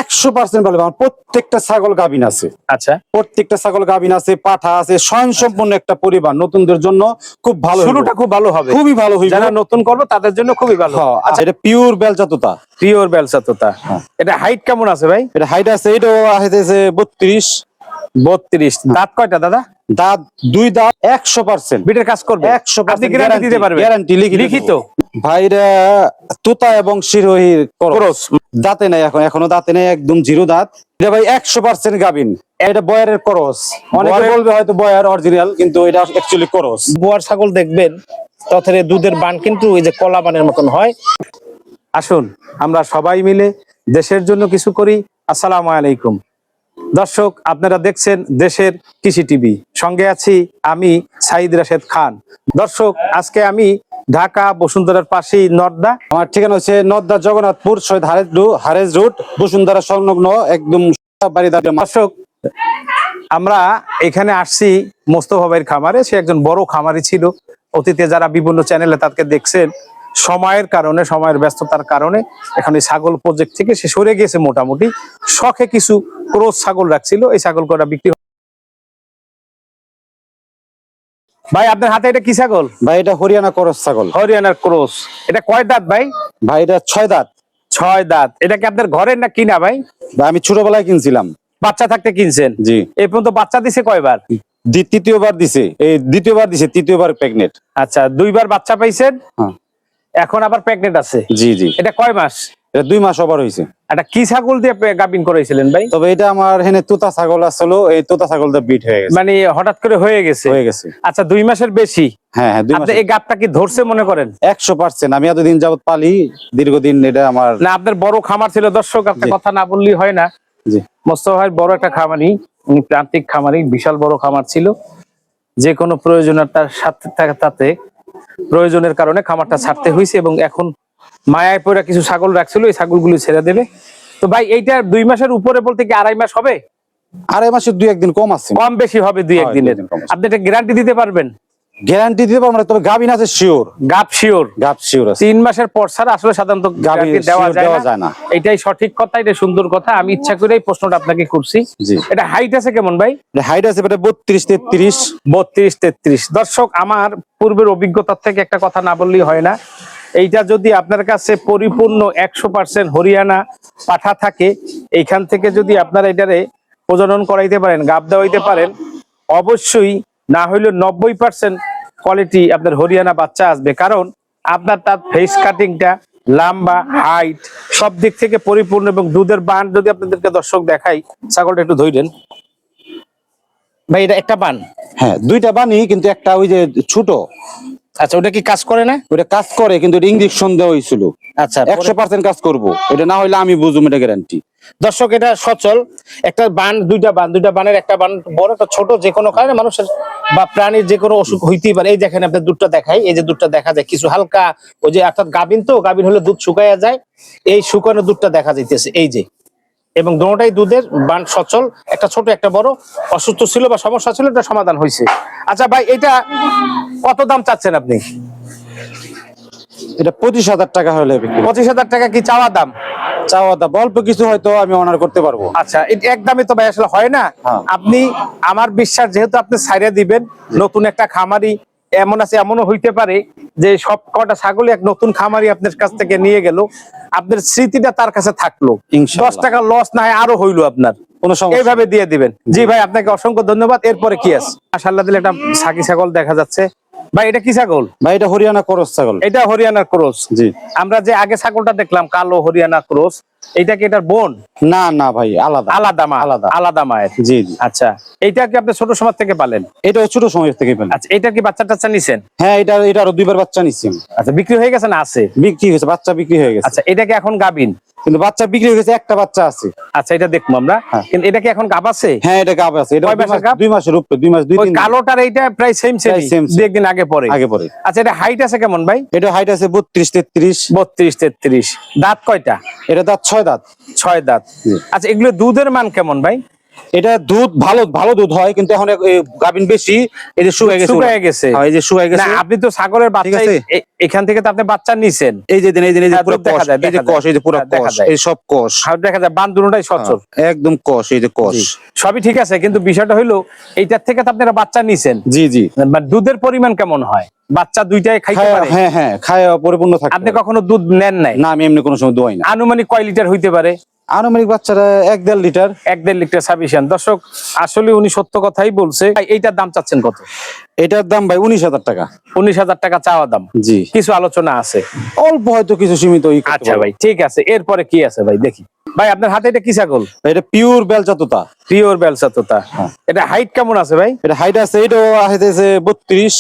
100% ভালো। আমার প্রত্যেকটা ছাগল গাভিন আছে। আচ্ছা, প্রত্যেকটা ছাগল গাভিন আছে, পাঠা আছে, স্বয়ংসম্পূর্ণ একটা পরিবার। নতুনদের জন্য খুব ভালো, শুরুটা খুব ভালো হবে, খুবই ভালো হইবে। যারা নতুন করবে তাদের জন্য খুবই ভালো। আচ্ছা, এটা পিওর বেলচা তোতা, পিওর বেলচা তোতা। এটা হাইট কেমন আছে ভাই? এটা হাইট আছে, এটাও আছে 32। 32। দাঁত কয়টা দাদা? দাঁত 2 দাঁত। 100% বিটের কাজ করবে। 100% আপনি গ্যারান্টি দিতে পারবেন? গ্যারান্টি লিখিত। ভাইরা তোতা এবং শিরোহির ক্রস। দাঁতে নাই, এখনো দাঁতে নাই, একদম জিরো দাঁত। এটা ভাই 100% গাভিন। এটা বয়ারের ক্রস। অনেকে বলবে হয়তো বয়ার অরিজিনাল, কিন্তু এটা অ্যাকচুয়ালি ক্রস। বোয়ার ছাগল দেখবেন তথে দুধের বান কিন্তু ওই যে কলা বানের মতন হয়। আসুন আমরা সবাই মিলে দেশের জন্য কিছু করি। আসসালামু আলাইকুম দর্শক, আপনারা দেখছেন দেশের কৃষি টিভি, সঙ্গে আছি আমি সাইদ রাশেদ খান। দর্শক, আজকে আমি ঢাকা বসুন্ধরার পাশেই নর্দা, আমার ঠিকানা হচ্ছে নর্দা জগন্নাথপুর শহীদ হারেজ রোড, বসুন্ধরা সংলগ্ন একদম বাড়িদার। দর্শক, আমরা এখানে আসছি মোস্তফা ভাইয়ের খামারে। সে একজন বড় খামারি ছিল অতীতে, যারা বিভিন্ন চ্যানেলে তাকে দেখছেন। সময়ের কারণে, সময়ের ব্যস্ততার কারণে এখন এই ছাগল প্রজেক্ট থেকে সে সরে গেছে। মোটামুটি শখে কিছু ক্রস ছাগল রাখছিল, এই ছাগল কটা বিক্রি। ভাই আপনার হাতে এটা কি ছাগল? ভাই এটা হরিয়ানা ক্রস ছাগল। হরিয়ানার ক্রস। এটা কয় দাঁত ভাই? ভাই এটা 6 দাঁত। 6 দাঁত। এটা কি আপনার ঘরের না কিনা ভাই? ভাই আমি ছোটবেলায় কিনছিলাম। বাচ্চা থাকতে কিনছেন? জি। এই পর্যন্ত বাচ্চা দিছে কয়বার? তৃতীয়বার দিছে, এই দ্বিতীয়বার দিছে, তৃতীয়বার প্রেগনেন্ট। আচ্ছা, 2বার বাচ্চা পাইছেন, হ্যাঁ। এখন আবার প্রেগনেন্ট আছে। জি জি। এটা কয় মাস? এটা 2 মাস ওভার হয়েছে। এটা কি ছাগল দিয়ে গাবিন করাইছিলেন ভাই? তবে এটা আমার এখানে তোতা ছাগল আসলো, এই তোতা ছাগলটা বিট হয়ে গেছে। মানে হঠাৎ করে হয়ে গেছে? হয়ে গেছে। আচ্ছা, 2 মাসের বেশি? হ্যাঁ হ্যাঁ, 2 মাস। আপনি এই গাবটা কি ধরছে মনে করেন? 100%। আমি এতদিন যাবত পালি, দীর্ঘদিন এটা আমার। না, আপনার বড় খামার ছিল। দর্শক, আপনার কথা না বললেই হয় না। জি। মোস্তফা ভাই বড় একটা খামারি, উনি প্রান্তিক খামারি, বিশাল বড় খামার ছিল। যে কোনো প্রয়োজনীয়তার সাথে তাতে প্রয়োজনের কারণে খামারটা ছাড়তে হয়েছে, এবং এখন মায়ায় পড়ে কিছু ছাগল রাখছিল, এই ছাগলগুলো ছেড়ে দেবে। তো ভাই এইটা 2 মাসের উপরে বলতে কি 2.5 মাস হবে? 2.5 মাসের 2-1 দিন কম আছে। কম বেশি হবে 2-1 দিনের। আপনি এটা গ্যারান্টি দিতে পারবেন? গ্যারান্টি দিতে পারবো না, তবে গাভিন আছে শিওর। গাব শিওর? গাব শিওর আছে। 3 মাসের পর ছাড়া আসলে সাধারণত গাভী দেওয়া দেওয়া যায় যায় না। না। এটাই সঠিক কথা, এটা সুন্দর কথা। আমি ইচ্ছা করে এই প্রশ্নটা আপনাকে করছি। জি। এটা হাইট আছে কেমন ভাই? হাইট আছে 32-33। 32-33। দর্শক, আমার পূর্বের অভিজ্ঞতা থেকে একটা কথা না বললেই হয় না। এইটা যদি আপনার কাছে পরিপূর্ণ 100% হরিয়ানা পাঠা থাকে, এইখান থেকে যদি আপনারা এটারে প্রজনন করাইতে পারেন, গাব দেওয়াইতে পারেন, অবশ্যই না হইলে 90% কোয়ালিটি আপনার হরিয়ানা বাচ্চা আসবে। কারণ আপনার তার ফেস কাটিংটা, লম্বা, হাইট সব দিক থেকে পরিপূর্ণ, এবং দুধের বান যদি আপনাদেরকে দর্শক দেখাই, ছাগলটা একটু ধইরেন ভাই। এটা একটা বান? হ্যাঁ, 2টা বানি, কিন্তু একটা ওই যে ছোট। আচ্ছা, ওটা কি কাজ করে না? ওটা কাজ করে, কিন্তু ইঞ্জেকশন দেওয়া হয়েছিল। আচ্ছা, 100% কাজ করবো। এটা না হইলে আমি বুঝুম, এটা গ্যারান্টি। দর্শক, এটা সচল একটা বান। 2টা বান, 2টা বানের একটা বান বড়, একটা ছোট। যে কোনো কারণে মানুষের বা প্রাণীর যে কোনো অসুখ হইতেই পারে। এই দেখেন, আপনার দুধটা দেখাই, এই যে দুধটা দেখা যায় কিছু হালকা, ওই যে অর্থাৎ গাভিন, তো গাভিন হলে দুধ শুকাইয়া যায়, এই শুকানো দুধটা দেখা যাইতেছে, এই যে। এবং দুটোটাই দুধের বান সচল, একটা ছোট একটা বড়। অসুস্থ ছিল বা সমস্যা ছিল, এটা সমাধান হয়েছে। আচ্ছা ভাই, এটা কত দাম চাচ্ছেন আপনি? এটা 25,000 টাকা হলে বিক্রি। 25,000 টাকা কি চাওয়া দাম? চাওয়া দাম অল্প কিছু হয়তো আমি অনার করতে পারবো। আচ্ছা, একদমই তো ভাই আসলে হয় না। হ্যাঁ। আপনি, আমার বিশ্বাস, যেহেতু আপনি ছাইড়া দিবেন, নতুন একটা খামারি এমন আছে, এমনও হইতে পারে যে সব কটা ছাগল এক নতুন খামারি আপনার কাছ থেকে নিয়ে গেল, আপনার স্মৃতিটা তার কাছে থাকলো, ইনশাআল্লাহ। 10 টাকা লস না হয় আরো হইলো আপনার, কোনো সমস্যা এইভাবে দিয়ে দিবেন। জি ভাই, আপনাকে অসংখ্য ধন্যবাদ। এরপরে কি আছে? মাশাআল্লাহ, দিলে একটা সাকি ছাগল দেখা যাচ্ছে। ভাই এটা কি ছাগল? ভাই এটা হরিয়ানা ক্রস ছাগল। এটা হরিয়ানার ক্রস। জি। আমরা যে আগে ছাগলটা দেখলাম কালো হরিয়ানা ক্রস, এইটা কি এটার বোন? না না ভাই, আলাদা আলাদা মা, আলাদা আলাদা মায়ের। জি জি। আচ্ছা, এইটা কি আপনি ছোট সময় থেকে পালেন? এটাও ছোট সময় থেকে পেলেন। আচ্ছা, এটা কি বাচ্চা টাচ্চা নিছেন? হ্যাঁ, এটা আরো 2বার বাচ্চা নিচ্ছি। আচ্ছা, বিক্রি হয়ে গেছে না আছে? বিক্রি হয়েছে, বাচ্চা বিক্রি হয়ে গেছে। আচ্ছা, এটা কি এখন গাবিন? কিন্তু বাচ্চা বিক্রি হয়ে গেছে, একটা বাচ্চা আছে। আচ্ছা, এটা দেখবো আমরা। হ্যাঁ। কিন্তু এটা কি এখন গাব আছে? হ্যাঁ, এটা গাব আছে। এটা কয় মাসের গাব? 2 মাসের উপরে, 2 মাস 2-3 ওই দিন। কালোটার এইটা প্রায় সেম সেম, প্রায় same, 2-1 দিন আগে পরে। আগে পরে। আচ্ছা, এটা হাইট আছে কেমন ভাই? এটা হাইট আছে 32-33। 32-33। দাঁত কয়টা? এটা দাঁত 6 দাঁত। 6 দাঁত। জি। আচ্ছা, এগুলো দুধের মান কেমন ভাই? এটা দুধ ভালো ভালো দুধ হয়, কিন্তু এখন গাভিন বেশি, এই যে শুকায় গেছে। শুকায় গেছে। হ্যাঁ, এই যে শুকায় না গেছে। আপনি তো ছাগলের বাচ্চা আছে? এখান থেকে তো আপনি বাচ্চা নিছেন। এই যে দেন, এই যে হ্যাঁ, পুরো দুধ দেখা কষ, যায়, এই যে দেখা কষ, যায়। এই যে পুরো হ্যাঁ, দেখা কষ, যায়। এই সব কষ। আর দেখা যায় বান দুটোটাই সচ্ছল। একদম কষ, এই যে কষ। জি, সবই ঠিক আছে, কিন্তু বিষয়টা হলো এইটার থেকে তো আপনারা বাচ্চা নিছেন। জি জি। মানে দুধের পরিমাণ কেমন হয়? বাচ্চা দুইটাই খাইতে পারে? হ্যাঁ হ্যাঁ, খায় পরিপূর্ণ থাকে। আপনি কখনো দুধ নেন নাই? না, আমি এমনি কোনো সময় দোয়াই না। আনুমানিক কয় লিটার হইতে পারে? আনুমানিক বাচ্চারা 1-1.5 লিটার। 1-1.5 litre sufficient. দর্শক আসলে উনি সত্য কথাই বলছে। ভাই, এইটার দাম চাচ্ছেন কত? এটার দাম ভাই 19,000 টাকা। 19,000 টাকা চাওয়া দাম। জি, কিছু আলোচনা আছে। অল্প হয়তো কিছু সীমিত। আচ্ছা ভাই, ঠিক আছে। এরপরে কি আছে ভাই দেখি। ভাই আপনার হাতে এটা কি ছাগল? এটা পিওর বেলচা তোতা। পিওর বেলসা তোতা। এটা হাইট কেমন আছে ভাই? এটা হাইট আছে, এটাও আছে 32।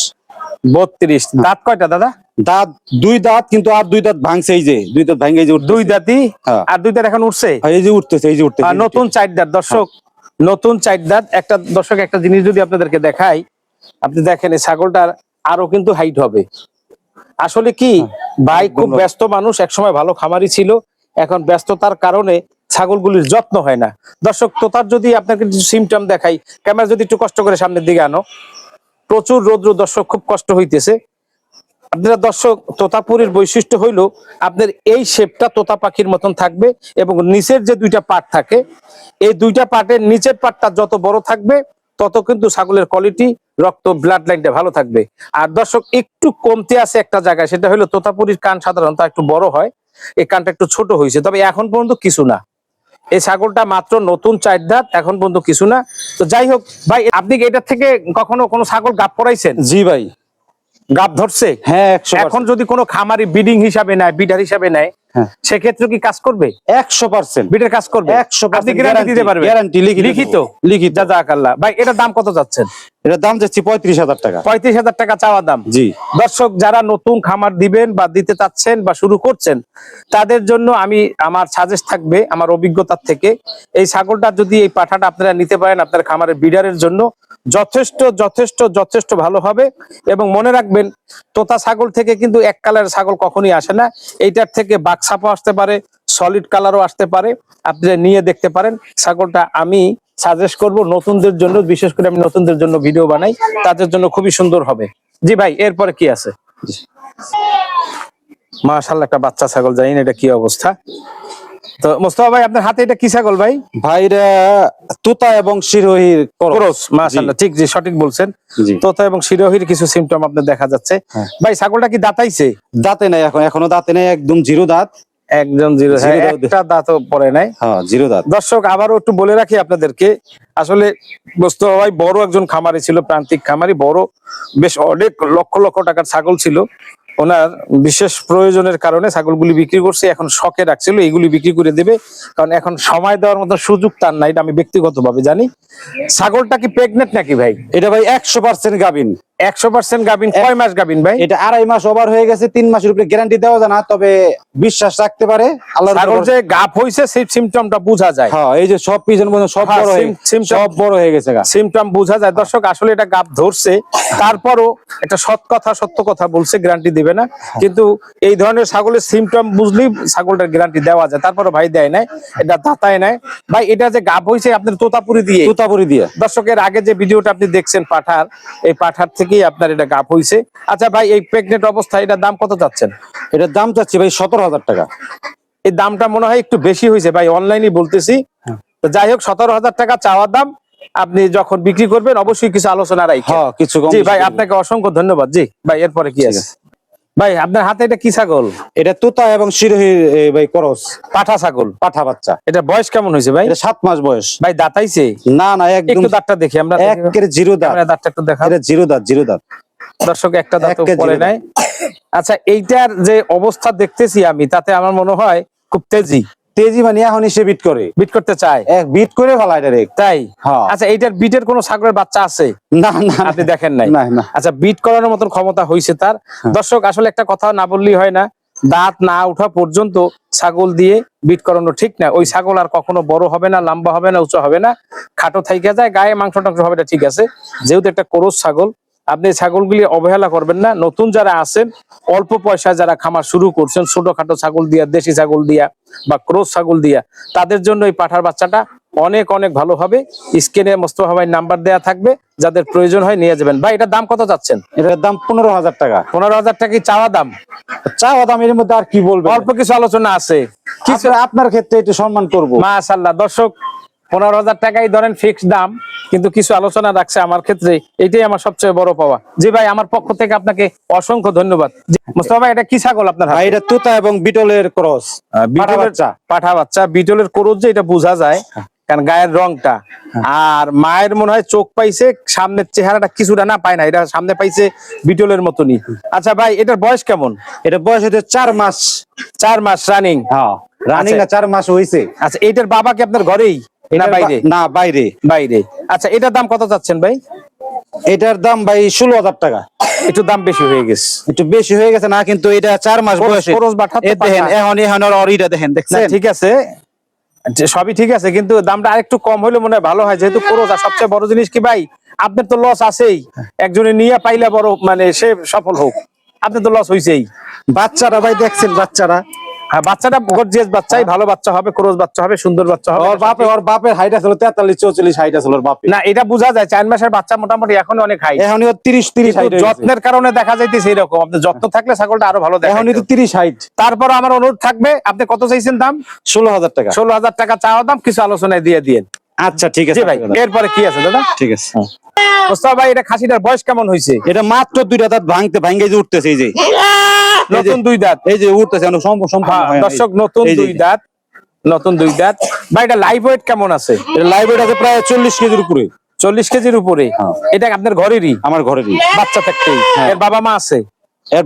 32। দাঁত কয়টা দাদা? দাঁত 2 দাঁত, কিন্তু আর 2 দাঁত ভাঙছে। এই যে 2 দাঁত ভাঙে, এই যে উঠতেছে। 2 দাঁতই? হ্যাঁ। আর 2 দাঁত এখন উঠছে? এই যে উঠতেছে, এই যে উঠতেছে। আর নতুন 4 দাঁত। দর্শক নতুন 4 দাঁত। একটা দর্শক একটা জিনিস যদি আপনাদেরকে দেখাই, আপনি দেখেন এই ছাগলটার আরো কিন্তু হাইট হবে। আসলে কি ভাই, খুব ব্যস্ত মানুষ, একসময় ভালো খামারি ছিল, এখন ব্যস্ততার কারণে ছাগলগুলির যত্ন হয় না। দর্শক তোতার যদি আপনাকে কিছু সিমটম দেখাই, ক্যামেরা যদি একটু কষ্ট করে সামনের দিকে আনো। প্রচুর রৌদ্র দর্শক, খুব কষ্ট হইতেছে। আপনারা দর্শক, তোতাপুরীর বৈশিষ্ট্য হইল আপনার এই শেপটা তোতা পাখির মতন থাকবে, এবং নিচের যে 2টা পার্ট থাকে, এই 2টা পার্টের নিচের পার্টটা যত বড় থাকবে তত কিন্তু ছাগলের কোয়ালিটি, রক্ত, ব্লাড লাইনটা ভালো থাকবে। আর দর্শক একটু কমতে আছে একটা জায়গায়, সেটা হলো তোতাপুরীর কান সাধারণত একটু বড় হয়, এই কানটা একটু ছোট হয়েছে, তবে এখন পর্যন্ত কিছু না। এই ছাগলটা মাত্র নতুন 4 দাঁত, এখন পর্যন্ত কিছু না। তো যাই হোক ভাই, আপনি কি এটার থেকে কখনো কোনো ছাগল গাব পড়াইছেন? জি ভাই, গাব ধরছে? হ্যাঁ 100%। এখন যদি কোনো খামারি বিডিং হিসাবে নেয়, বিডার হিসাবে নেয়, হ্যাঁ। সেক্ষেত্রে কি কাজ করবে? 100%। বিডের কাজ করবে? 100% আপনি গ্যারান্টি দিতে পারবেন? গ্যারান্টি লিখিত? লিখিত। জাযাকাল্লাহ। ভাই এটার দাম কত যাচ্ছেন? এটার দাম যাচ্ছে 35,000 টাকা। 35,000 টাকা চাওয়া দাম। জি। দর্শক যারা নতুন খামার দিবেন বা দিতে চাচ্ছেন বা শুরু করছেন, তাদের জন্য আমার সাজেস্ট থাকবে আমার অভিজ্ঞতার থেকে, এই ছাগলটা যদি, এই পাঠাটা আপনারা নিতে পারেন আপনার খামারের বিডারের জন্য, যথেষ্ট যথেষ্ট যথেষ্ট ভালো হবে। এবং মনে রাখবেন, তোতা ছাগল থেকে কিন্তু এক কালারের ছাগল কখনই আসে না। এইটার থেকে বাকসাপও আসতে পারে, সলিড কালারও আসতে পারে। আপনারা নিয়ে দেখতে পারেন। ছাগলটা আমি সাজেস্ট করব নতুনদের জন্য, বিশেষ করে আমি নতুনদের জন্য ভিডিও বানাই, তাদের জন্য খুবই সুন্দর হবে। জি ভাই, এরপরে কি আছে? মাশাআল্লাহ, একটা বাচ্চা ছাগল, জানি না এটা কি অবস্থা। তো মোস্তফা ভাই, আপনার হাতে এটা কি ছাগল ভাই? ভাই এটা তোতা এবং শিরোহির ক্রস। মাশাআল্লাহ, ঠিক, জি সঠিক বলছেন। জি। তোতা এবং শিরোহির কিছু সিমটম আপনার দেখা যাচ্ছে। হ্যাঁ। ভাই ছাগলটা কি দাঁতাইছে? দাঁতে নাই, এখনো দাঁতে নেই, একদম 0 দাঁত। একদম 0। হ্যাঁ, জিরো দাঁত। একটা দাঁতও পড়ে নাই। হ্যাঁ, 0 দাঁত। দর্শক আবারও একটু বলে রাখি আপনাদেরকে, আসলে মোস্তফা ভাই বড় একজন খামারি ছিল, প্রান্তিক খামারি, বড় বেশ অনেক লক্ষ লক্ষ টাকার ছাগল ছিল। ওনার বিশেষ প্রয়োজনের কারণে ছাগলগুলি বিক্রি করছে, এখন শখে রাখছিল এইগুলি বিক্রি করে দেবে, কারণ এখন সময় দেওয়ার মতো সুযোগ তার নাই, এটা আমি ব্যক্তিগতভাবে জানি। ছাগলটা কি প্রেগনেন্ট নাকি ভাই? এটা ভাই 100% গাবিন। 100% গাবিন। কয় মাস গাবিন ভাই? এটা 2.5 মাস ওভার হয়ে গেছে, 3 মাসের উপরে গ্যারান্টি দেওয়া যায় না, তবে বিশ্বাস রাখতে পারে আল্লাহর ছাগল উপর। যে গাব হইছে সেই সিমটমটা বোঝা যায়। হ্যাঁ, এই যে সব পিছন পর্যন্ত সব হ্যাঁ, বড় হয়ে symptom- সব বড় হয়ে গেছে গা। সিমটম বোঝা যায়। দর্শক আসলে এটা গাব ধরছে, তারপরও একটা সত্য কথা বলছে, গ্যারান্টি দিবে না, কিন্তু এই ধরনের ছাগলের সিমটম বুঝলেই ছাগলটার গ্যারান্টি দেওয়া যায়। তারপরে ভাই দেয় নাই, এটা দাতায় নাই। ভাই এটা যে গাব হইছে আপনার তোতাপুরি দিয়ে, তোতাপুরি দিয়ে। দর্শকের আগে যে ভিডিওটা আপনি দেখছেন পাঠার, এই পাঠার থেকেই আপনার এটা গাব হইছে। আচ্ছা ভাই, এই প্রেগনেন্ট অবস্থায় এটার দাম কত চাচ্ছেন? এটার দাম চাচ্ছি ভাই 17,000 টাকা। এই দামটা মনে হয় একটু বেশি হয়েছে ভাই, অনলাইনে বলতেছি। তো যাই হোক, 17,000 টাকা চাওয়া দাম। আপনি যখন বিক্রি করবেন অবশ্যই কিছু আলোচনা রাখবেন। হ্যাঁ, কিছু কম জি বেশি ভাই, করবো। আপনাকে অসংখ্য ধন্যবাদ। জি ভাই, এরপরে কি ঠিক আছে? আছে। ভাই আপনার হাতে এটা কি ছাগল? এটা তোতা এবং শিরোহির ভাই করস, পাঠা ছাগল। পাঠা বাচ্চা। এটা বয়স কেমন হয়েছে ভাই? এটা 7 মাস বয়স। ভাই দাঁতাইছে? না না, একদম একটু দাঁতটা দেখি আমরা। একের 0 দাঁত। ক্যামেরায় দাঁতটা একটু দেখা। এটা 0 দাঁত, 0 দাঁত। দর্শক একটা দাঁত একের পড়ে 0 নাই। আচ্ছা, এইটার যে অবস্থা দেখতেছি আমি, তাতে আমার মনে হয় খুব তেজি মানে এখন সে বিট করে, বিট করতে চায়। এক বিট করে ফেলায় ডাইরেক্ট। তাই? হ্যাঁ। আচ্ছা, এইটার বিটের কোনো ছাগলের বাচ্চা আছে? না না, আপনি দেখেন নাই? না না। আচ্ছা, বিট করানোর মতন ক্ষমতা হয়েছে তার। দর্শক আসলে একটা কথা না বললেই হয় না, দাঁত না উঠা পর্যন্ত ছাগল দিয়ে বিট করানো ঠিক না। ওই ছাগল আর কখনো বড় হবে না, লম্বা হবে না, উঁচু হবে না, খাটো থাইকা যায়, গায়ে মাংস টাংস হবে, এটা ঠিক আছে। যেহেতু একটা ক্রস ছাগল, আপনি ছাগলগুলি অবহেলা করবেন না। নতুন যারা আছেন, অল্প পয়সায় যারা খামার শুরু করছেন, ছোটখাটো ছাগল দিয়া, দেশি ছাগল দিয়া বা ক্রস ছাগল দিয়া, তাদের জন্য এই পাঠার বাচ্চাটা অনেক অনেক ভালো হবে। স্ক্রিনে মোস্তফা ভাই নাম্বার দেয়া থাকবে, যাদের প্রয়োজন হয় নিয়ে যাবেন। ভাই এটার দাম কত চাচ্ছেন? এটার দাম 15,000 টাকা। 15,000 টাকা কি চাওয়া দাম? চাওয়া দাম, এর মধ্যে আর কি বলবো, অল্প কিছু আলোচনা আছে। কিছু আপনার ক্ষেত্রে একটু সম্মান করবো। মাশাআল্লাহ দর্শক, 15,000 টাকাই ধরেন ফিক্সড দাম, কিন্তু কিছু আলোচনা রাখছে আমার ক্ষেত্রে, এটাই আমার সবচেয়ে বড় পাওয়া। জি ভাই, আমার পক্ষ থেকে আপনাকে অসংখ্য ধন্যবাদ। মোস্তফা ভাই, এটা কি ছাগল আপনার হাতে? ভাই এটা তোতা এবং বিটলের ক্রস, পাঠা বাচ্চা। পাঠা বাচ্চা, বিটলের ক্রস, যে এটা বোঝা যায় কারণ গায়ের রংটা। আর মায়ের মনে হয় চোখ পাইছে, সামনের চেহারাটা কিছুটা না পায় না, এটা সামনে পাইছে বিটলের মতনই। আচ্ছা ভাই, এটার বয়স কেমন? এটা বয়স হচ্ছে 4 মাস। 4 মাস রানিং? হ্যাঁ রানিং না, 4 মাস হয়েছে। আচ্ছা, এটার বাবা কি আপনার ঘরেই না বাইরে? না বাইরে। বাইরে। আচ্ছা, এটার দাম কত চাচ্ছেন ভাই? এটার দাম ভাই 16,000 টাকা। একটু দাম বেশি হয়ে গেছে। একটু বেশি হয়ে গেছে না, কিন্তু এটা 4 মাস বয়সে। খরচ বাঠাতে দেখেন এখন ওর অরিটা দেখেন, না, দেখছেন? ঠিক আছে, সবই ঠিক আছে, কিন্তু দামটা আরেকটু কম হইলে মনে হয় ভালো হয়, যেহেতু খরচ। আর সবচেয়ে বড় জিনিস কি ভাই, আপনার তো লস আছেই, একজনে নিয়ে পাইলে বড় মানে সে সফল হোক, আপনার তো লস হইছেই। বাচ্চারা ভাই দেখছেন, বাচ্চারা, হ্যাঁ বাচ্চাটা গর্জিয়াস বাচ্চাই, ভালো বাচ্চা হবে, ক্রস বাচ্চা হবে, সুন্দর বাচ্চা হবে। ওর বাপের হাইট আছে 43-44 হাইট আছে ওর বাপের। না, এটা বোঝা যায়, 4 মাসের বাচ্চা মোটামুটি এখন অনেক হাই। এখনই ওর 30 হাইট। যত্নের কারণে দেখা যাইতেছে এরকম, আপনার যত্ন থাকলে ছাগলটা আরো ভালো দেখায়। এখনই তো 30 হাইট। তারপর আমার অনুরোধ থাকবে, আপনি কত চাইছেন দাম? 16,000 টাকা। 16,000 টাকা চাওয়া দাম, কিছু আলোচনায় দিয়ে দিয়েন। আচ্ছা ঠিক আছে ভাই, এরপরে কি আছে দাদা? ঠিক আছে। মোস্তফা ভাই, এটা খাসিটার বয়স কেমন হয়েছে? এটা মাত্র 2টা দাঁত ভাঙে যে উঠতেছে, এই যে নতুন 2 দাঁত, এই যে উঠতেছে, দর্শক নতুন 2 দাঁত, নতুন 2 দাঁত। ভাই এটা লাইভ ওয়েট কেমন আছে? এটা লাইভ ওয়েট আছে প্রায় 40 কেজির উপরে। 40 কেজির উপরে? এটা আপনার ঘরেরই? আমার ঘরেরই, বাচ্চা থাকতেই। এর বাবা মা আছে? এর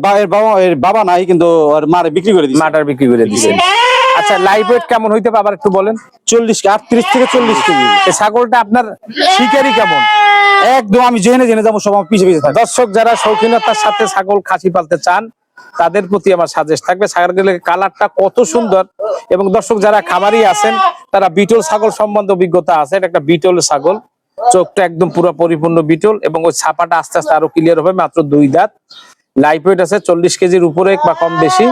বাবা নাই, কিন্তু ওর মারে বিক্রি করে দিয়েছে। মাটার বিক্রি করে দিয়েছে। আচ্ছা, লাইভ ওয়েট কেমন হইতে পারে আবার একটু বলেন? 38 থেকে 40 কেজি। এই ছাগলটা আপনার শিকারি কেমন? একদম আমি জেনে যাবো, সব আমার পিছে পিছে থাকে। দর্শক যারা শৌখিনতার সাথে ছাগল খাসি পালতে চান, তাদের প্রতি আমার সাজেস্ট থাকবে। ছাগলের কালারটা কত সুন্দর, এবং দর্শক যারা খামারি আছেন তারা বিটল ছাগল সম্বন্ধে অভিজ্ঞতা আছে। এটা একটা বিটল ছাগল, চোখটা একদম পুরো পরিপূর্ণ বিটল, এবং ওই ছাপাটা আস্তে আস্তে আরো ক্লিয়ার হবে। মাত্র 2 দাঁত, লাইভ ওয়েট আছে 40 কেজির উপরে বা কম বেশি,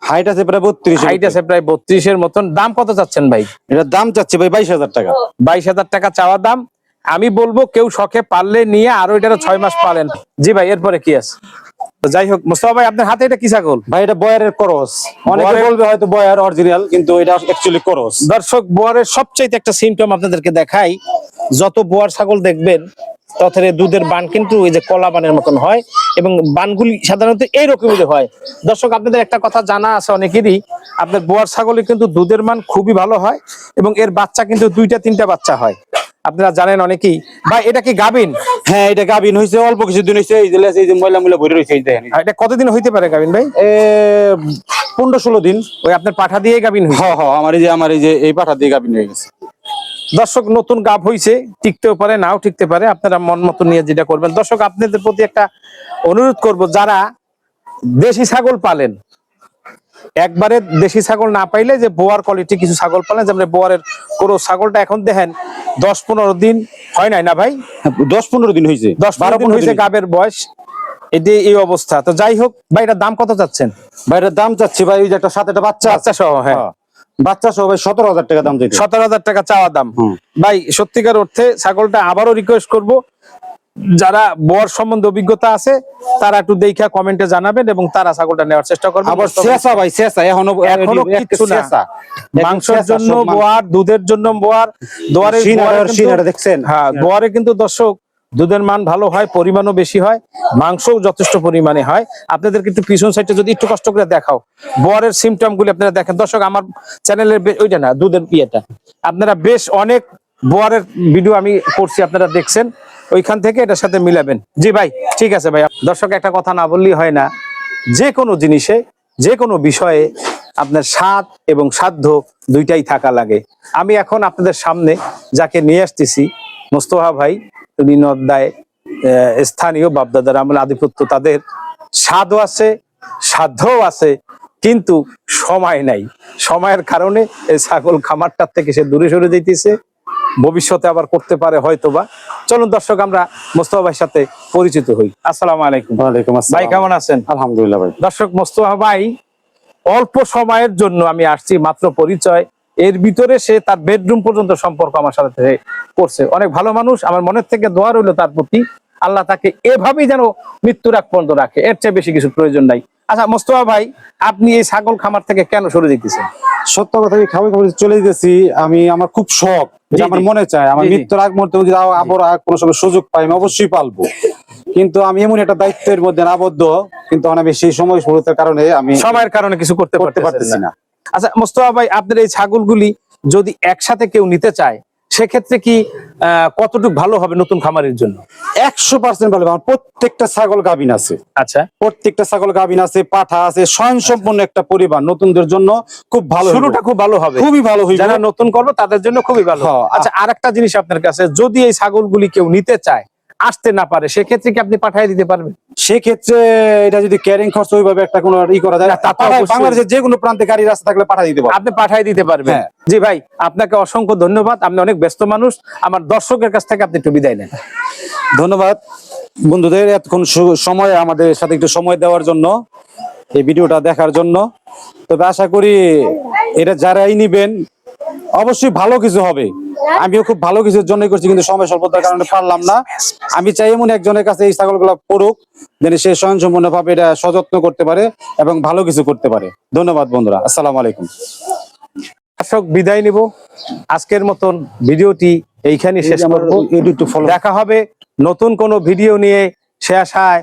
হাইট আছে প্রায় 32, হাইট আছে প্রায় 32 এর মতন। দাম কত চাচ্ছেন ভাই? এটার দাম চাচ্ছে ভাই 22,000 টাকা। 22,000 টাকা চাওয়া দাম। আমি বলবো কেউ শখে পারলে নিয়ে আরো এটা 6 মাস পালেন। জি ভাই, এরপরে কি আছে? তো যাই হোক, মোস্তফা ভাই আপনার হাতে এটা কি ছাগল? ভাই এটা বয়ারের ক্রস। অনেকে বলবে হয়তো বয়ার অরিজিনাল, কিন্তু এটা অ্যাকচুয়ালি ক্রস। দর্শক, বোয়ারের সবচাইতে একটা সিমটম আপনাদেরকে দেখাই। যত বোয়ার ছাগল দেখবেন তথের দুধের বান কিন্তু এই যে কলা বানের মতন হয়, এবং বানগুলি সাধারণত এইরকমই হয়। দর্শক, আপনাদের একটা কথা জানা আছে অনেকেরই, আপনার বোয়ার ছাগলে কিন্তু দুধের মান খুবই ভালো হয়, এবং এর বাচ্চা কিন্তু 2-3টা বাচ্চা হয়, আপনারা জানেন অনেকেই। ভাই এটা কি গাবিন? হ্যাঁ এটা গাবিন হয়েছে, অল্প কিছুদিন হয়েছে। এই যে ময়লা ভরে রয়েছে, এই দেখেন। এটা কতদিন হইতে পারে গাবিন ভাই? 15-16 দিন। ওই আপনার পাঠা দিয়ে গাবিন হয়েছে? হ্যাঁ আমার এই যে এই পাঠা দিয়ে গাবিন হয়ে গেছে। দর্শক, নতুন গাব হইছে, টিকতেও পারে নাও টিকতে পারে, আপনারা মন মতো নিয়ে যেটা করবেন। দর্শক, আপনাদের প্রতি একটা অনুরোধ করব, যারা দেশি ছাগল পালেন, একবারে দেশি ছাগল না পাইলে যে বোয়ার কোয়ালিটি কিছু ছাগল পালেন, যেমন বোয়ারের কোনো ছাগলটা এখন দেখেন 10-15 দিন হয় নাই না ভাই? 10-15 দিন হয়েছে, 10-12 দিন হয়েছে গাবের বয়স, এটি এই অবস্থা। তো যাই হোক ভাই, এটার দাম কত চাচ্ছেন? ভাই এটার দাম চাচ্ছি ভাই, ওই যে একটা সাথে একটা বাচ্চা সহ, হ্যাঁ বাচ্চা সহ ভাই 17,000 টাকা দাম চাইছে। 17,000 টাকা চাওয়া দাম। ভাই সত্যিকার অর্থে ছাগলটা আবারও রিকোয়েস্ট করব, যারা বোয়ার সম্বন্ধে অভিজ্ঞতা আছে তারা একটু দেখা কমেন্টে জানাবেন, এবং তারা ছাগলটা নেওয়ার চেষ্টা করবেন। আবার শেষা ভাই, শেষা এখনো কিচ্ছু না, মাংসের জন্য বোয়ার, দুধের জন্য বোয়ার, দোয়ারে দেখছেন। হ্যাঁ, দোয়ারে কিন্তু দর্শক দুধের মান ভালো হয়, পরিমাণও বেশি হয়, মাংসও যথেষ্ট পরিমাণে হয়। আপনাদের কিন্তু পিছন সাইডটা যদি একটু কষ্ট করে দেখাও, বোয়ারের সিমটম গুলি আপনারা দেখেন। দর্শক, আমার চ্যানেলের ওইটা না, দুধের ইয়েটা, আপনারা বেশ অনেক বোয়ারের ভিডিও আমি করছি, আপনারা দেখছেন, ওইখান থেকে এটার সাথে মিলাবেন। জি ভাই, ঠিক আছে ভাই। দর্শক, একটা কথা না বললেই হয় না, যে কোনো জিনিসে, যে কোনো বিষয়ে আপনার স্বাদ এবং সাধ্য দুইটাই থাকা লাগে। আমি এখন আপনাদের সামনে যাকে নিয়ে আসতেছি, মোস্তফা ভাই, তিনি নদ্দায় স্থানীয় বাপদাদার আমল আধিপত্য, তাদের স্বাদও আছে, সাধ্যও আছে, কিন্তু সময় নাই। সময়ের কারণে এই ছাগল খামারটার থেকে সে দূরে সরে যেতেছে, ভবিষ্যতে আবার করতে পারে হয়তোবা। চলুন দর্শক, আমরা মোস্তফা ভাইয়ের সাথে পরিচিত হই। আসসালামু আলাইকুম। ওয়ালাইকুম আসসালাম। ভাই কেমন আছেন? আলহামদুলিল্লাহ ভাই। দর্শক, মোস্তফা ভাই অল্প সময়ের জন্য আমি আসছি, মাত্র পরিচয়, এর ভিতরে সে তার বেডরুম পর্যন্ত সম্পর্ক আমার সাথে করছে। অনেক ভালো মানুষ, আমার মনের থেকে দোয়া রইল তার প্রতি, আল্লাহ তাকে এভাবেই যেন মৃত্যুর আগ পর্যন্ত রাখে, এর চেয়ে বেশি কিছু প্রয়োজন নাই। আচ্ছা মোস্তফা ভাই, আপনি এই ছাগল খামার থেকে কেন সরে যেতেছেন? সত্য কথা, আমি খাবার খাবার চলে যেতেছি, আমার খুব শখ, জি, আমার জি। মনে চায় আমার জি, জি। মৃত্যুর আগ মুহূর্তে যদি আবার কোনো সময় সুযোগ পাই আমি অবশ্যই পালবো, কিন্তু আমি এমন একটা দায়িত্বের মধ্যে আবদ্ধ, কিন্তু আমি সেই সময় শুরুতের কারণে আমি সময়ের কারণে কিছু করতে করতে পারতেছি পারতেছি না। না। আচ্ছা মোস্তফা ভাই, আপনার এই ছাগলগুলি যদি একসাথে কেউ নিতে চায়, সেক্ষেত্রে কি কতটুকু ভালো হবে নতুন খামারের জন্য? 100% ভালো। আমার প্রত্যেকটা ছাগল গাভিন আছে, আচ্ছা, প্রত্যেকটা ছাগল গাভিন আছে, পাঠা আছে, স্বয়ংসম্পন্ন একটা পরিবার নতুনদের জন্য খুব ভালো হইবো। শুরুটা খুব ভালো হবে, খুবই ভালো হইব। যারা নতুন করবে তাদের জন্য খুবই ভালো। হ্যাঁ, আচ্ছা, আরেকটা জিনিস আপনার কাছে, যদি এই ছাগলগুলি কেউ নিতে চায়, আসতে না পারে, সেক্ষেত্রে কি আপনি পাঠিয়ে দিতে পারবেন? সেক্ষেত্রে এটা যদি ক্যারিং খরচ ওইভাবে একটা কোনো ই করা যায়, না, তা তো অবশ্যই। বাংলাদেশের যে কোনো প্রান্তে গাড়ি রাস্তা থাকলে পাঠিয়ে দিতে পারবো। আপনি পাঠিয়ে দিতে পারবেন। হ্যাঁ। জি ভাই, আপনাকে অসংখ্য ধন্যবাদ, আপনি অনেক ব্যস্ত মানুষ। আমার দর্শকের কাছ থেকে আপনি একটু বিদায় নেন। ধন্যবাদ বন্ধুদের, এতক্ষণ সময় আমাদের সাথে একটু সময় দেওয়ার জন্য, এই ভিডিওটা দেখার জন্য। তবে আশা করি এটা যারাই নিবেন অবশ্যই ভালো কিছু হবে। আমিও খুব ভালো কিছুর জন্যই করছি, কিন্তু সময় স্বল্পতার কারণে পারলাম না। আমি চাই এমন একজনের কাছে এই ছাগলগুলো পড়ুক, যেন সে স্বয়ংসম্পূর্ণ ভাবে এটা সযত্ন করতে পারে এবং ভালো কিছু করতে পারে। ধন্যবাদ বন্ধুরা, আসসালামু আলাইকুম। দর্শক, বিদায় নিব। আজকের মতন ভিডিওটি এইখানে শেষ করব। দেখা হবে নতুন কোনো ভিডিও নিয়ে। সে আশায়